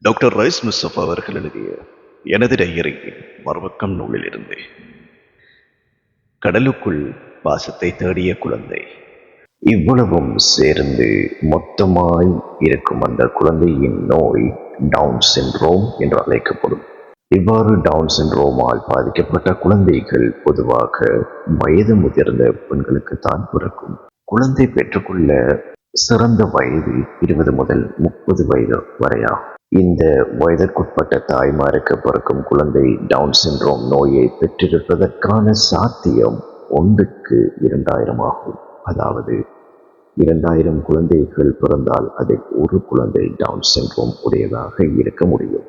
Doctor rice Mustafa அவர்கள் எழுதிய எனது டையரி மறுபக்கம் நூலிலிருந்து. கடலுக்குள் பாசத்தை தேடிய குழந்தை. இவ்வளவும் சேர்ந்து மொத்தமாய் இருக்கும் அந்த குழந்தையின் நோய் டவுன் சிண்ட்ரோம் என்று அழைக்கப்படும். இவ்வாறு டவுன் சிண்ட்ரோமால் பாதிக்கப்பட்ட குழந்தைகள் பொதுவாக வயது முதிர்ந்த பெண்களுக்குத்தான் பிறக்கும். குழந்தை பெற்றுக்கொள்ள சிறந்த வயது 20 முதல் 30 வயது வரையாகும். இந்த வயதிற்குட்பட்ட தாய்மாருக்கு பிறக்கும் குழந்தை டவுன் சிண்ட்ரோம் நோயை பெற்றிருப்பதற்கான சாத்தியம் 1க்கு 2000 ஆகும். அதாவது 2000 குழந்தைகள் பிறந்தால் அதில் ஒரு குழந்தை டவுன் சிண்ட்ரோம் உடையதாக இருக்க முடியும்.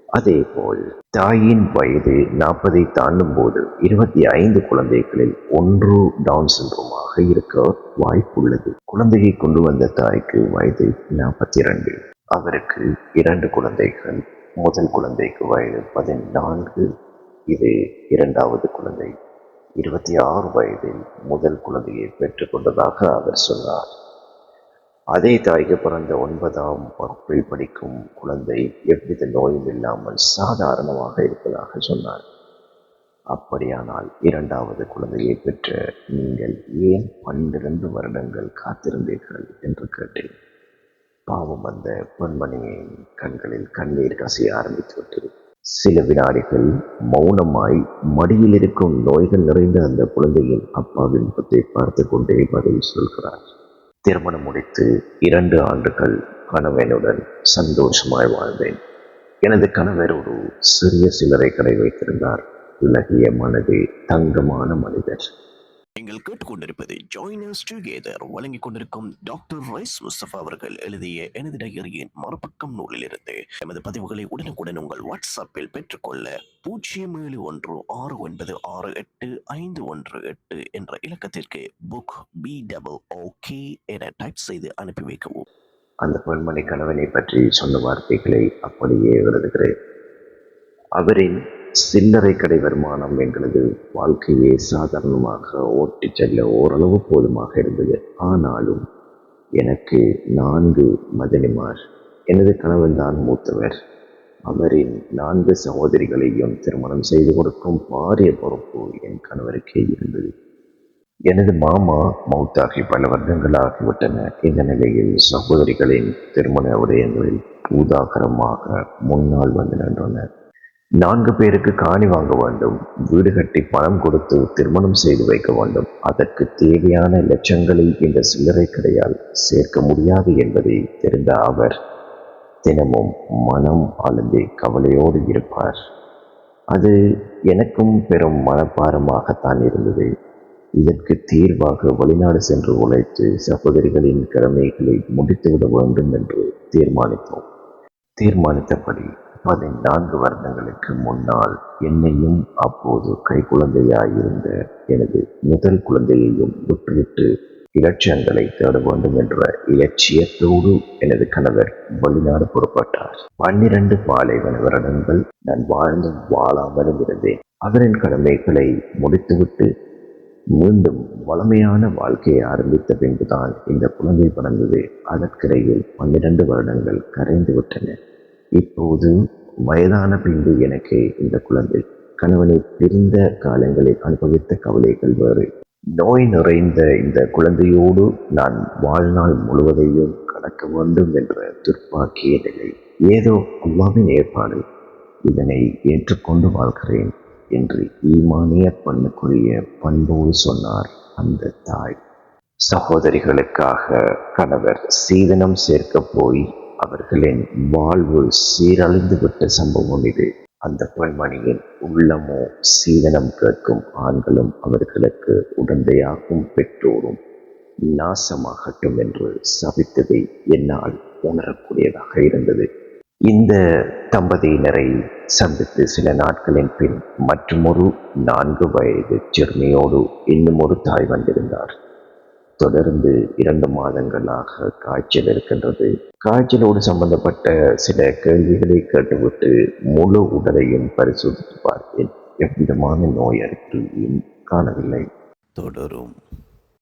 அதேபோல் தாயின் வயது 40 தாண்டும் போது 25 குழந்தைகளில் 1 டவுன் சிண்ட்ரோமாக இருக்க வாய்ப்புள்ளது. குழந்தையை கொண்டு வந்த தாய்க்கு வயது 42. அவருக்கு 2 குழந்தைகள். முதல் குழந்தைக்கு வயது 14. இது இரண்டாவது குழந்தை. 26 வயதில் முதல் குழந்தையை பெற்றுக்கொண்டதாக அவர் சொன்னார். அதே தாய்க்கு பிறந்த 9ஆம் வகுப்பில் படிக்கும் குழந்தை எவ்வித நோயும் இல்லாமல் சாதாரணமாக இருப்பதாக சொன்னார். அப்படியானால் இரண்டாவது குழந்தையை பெற்ற நீங்கள் ஏன் 12 வருடங்கள் காத்திருந்தீர்கள் என்று கேட்டேன். பாவம், அந்த பெண்மணியின் கண்களில் கண்ணீர் கசிய ஆரம்பித்துவிட்டது. சில வினாடிகள் மௌனமாய் மடியில் இருக்கும் நோய்கள் நிறைந்த அந்த குழந்தையின் அப்பாவின் முகத்தை பார்த்து கொண்டே பதில் சொல்கிறார். திருமணம் முடித்து 2 ஆண்டுகள் கணவனுடன் சந்தோஷமாய் வாழ்ந்தேன். எனது கணவர் ஒரு சிறிய சில்லறை கடை வைத்திருந்தார். இலகிய மனது, தங்கமான மனிதர். நீங்கள் கேட்டுக்கொண்டிருப்பது ஜாயினர்ஸ் டுகெதர் வழங்கிக் கொண்டிருக்கும் டாக்டர் ரைஸ் முஸ்தபா அவர்கள் எழுதிய எனது டையரியின் மறுபக்கம் நூலிலிருந்து. எமது பதிவுகளை உடனுக்குடன் உங்கள் வாட்ஸ்அப்பில் பெற்றுக்கொள்ள 0713696851 என்ற இலக்கத்திற்கு புக் BOOK என டைப் செய்து அனுப்பி வைக்கவும். அந்த பெண்மணி கணவனை பற்றி சொன்ன வார்த்தைகளை அப்படியே எழுதுகிறேன். அவரின் சில்லறை கடை வருமானம் எங்களது வாழ்க்கையை சாதாரணமாக ஓட்டிச் செல்ல ஓரளவு போதுமாக இருந்தது. ஆனாலும் எனக்கு 4 மதனிமார். எனது கணவன் தான் மூத்தவர். அவரின் 4 சகோதரிகளையும் திருமணம் செய்து கொடுக்கும் பாரிய பொறுப்பு என் கணவருக்கே இருந்தது. எனது மாமா மௌத்தாகி பல வருடங்களாகிவிட்டன. இந்த நிலையில் சகோதரிகளின் திருமண விடயங்களில் பூதாகரமாக முன்னால் வந்து நின்றனர். 4 பேருக்கு காணி வாங்க வேண்டும், வீடு கட்டி பணம் கொடுத்து திருமணம் செய்து வைக்க வேண்டும். அதற்கு தேவையான லட்சங்களை இந்த சில்லறை கடையால் சேர்க்க முடியாது என்பதை தெரிந்த அவர் தினமும் மனம் அழுந்தி கவலையோடு இருப்பார். அது எனக்கும் பெரும் மனப்பாரமாகத்தான் இருந்தது. இதற்கு தீர்வாக வெளிநாடு சென்று உழைத்து சகோதரிகளின் கடமைகளை முடித்துவிட வேண்டும் என்று தீர்மானித்தபடி 14 வருடங்களுக்கு முன்னால் என்னையும் அப்போது கைக்குழந்தையாயிருந்த எனது முதல் குழந்தையையும் விட்டுவிட்டு இலட்சியங்களை தேட வேண்டும் என்ற இலட்சியத்தோடு எனது கணவர் வெளிநாடு புறப்பட்டார். 12 பாலைவன வருடங்கள் நான் வாழ்ந்தும் வாழாமலும் இருந்தேன். அவரின் கடமைகளை முடித்துவிட்டு மீண்டும் வளமையான வாழ்க்கையை ஆரம்பித்த பின்புதான் இந்த குழந்தை பிறந்தது. அதற்கிடையில் 12 வருடங்கள் கரைந்து விட்டன. இப்போது வயதான பின்பு எனக்கு இந்த குழந்தை. கணவனை பிரிந்த காலங்களில் அனுபவித்த கவலைகள் வேறு. நோய் நிறைந்த இந்த குழந்தையோடு நான் வாழ்நாள் முழுவதையும் கடக்க வேண்டும் என்ற துர்ப்பாக்கிய நிலை. ஏதோ அல்லாஹ்வின் ஏற்பாடு, இதனை ஏற்றுக்கொண்டு வாழ்கிறேன் என்று ஈமானிய பண்ணுக்குரிய பண்போடு சொன்னார் அந்த தாய். சகோதரிகளுக்காக கணவர் சீதனம் சேர்க்க போய் அவர்களின் வாழ்வு சீரழிந்து விட்ட சம்பவம் இது. அந்த பெண்மணியின் உள்ளமோ சீதனம் கேட்கும் ஆண்களும் அவர்களுக்கு உடந்தையாகும் பெற்றோரும் நாசமாகட்டும் என்று சபித்ததை என்னால் உணரக்கூடியதாக இருந்தது. இந்த தம்பதியினரை சந்தித்து சில நாட்களின் பின் மற்றுமொரு 4 வயது சிறுமியோடு இன்னும் ஒரு தாய் வந்திருந்தார். தொடர்ந்து 2 மாதங்களாக காய்ச்சல் இருக்கின்றது. காய்ச்சலோடு சம்பந்தப்பட்ட சில கேள்விகளை கேட்டுவிட்டு முழு உடலையும் பரிசோதித்து பார்த்தேன். எவ்விதமான நோய் அறிக்கையும் காணவில்லை. தொடரும்.